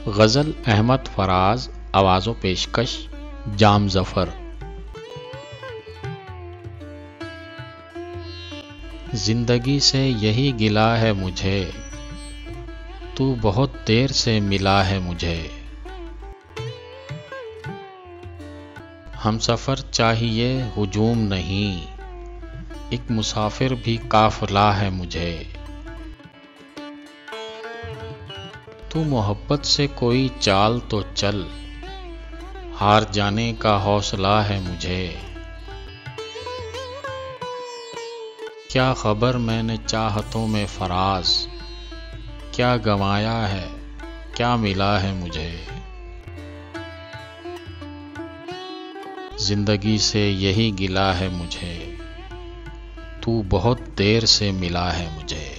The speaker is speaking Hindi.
गज़ल अहमद फराज, आवाज़ो पेशकश जाम ज़फ़र। जिंदगी से यही गिला है मुझे, तू बहुत देर से मिला है मुझे। हम सफ़र चाहिए हुजूम नहीं, एक मुसाफिर भी काफ़िला है मुझे। तू मोहब्बत से कोई चाल तो चल, हार जाने का हौसला है मुझे। क्या खबर मैंने चाहतों में फराज, क्या गंवाया है क्या मिला है मुझे। जिंदगी से यही गिला है मुझे, तू बहुत देर से मिला है मुझे।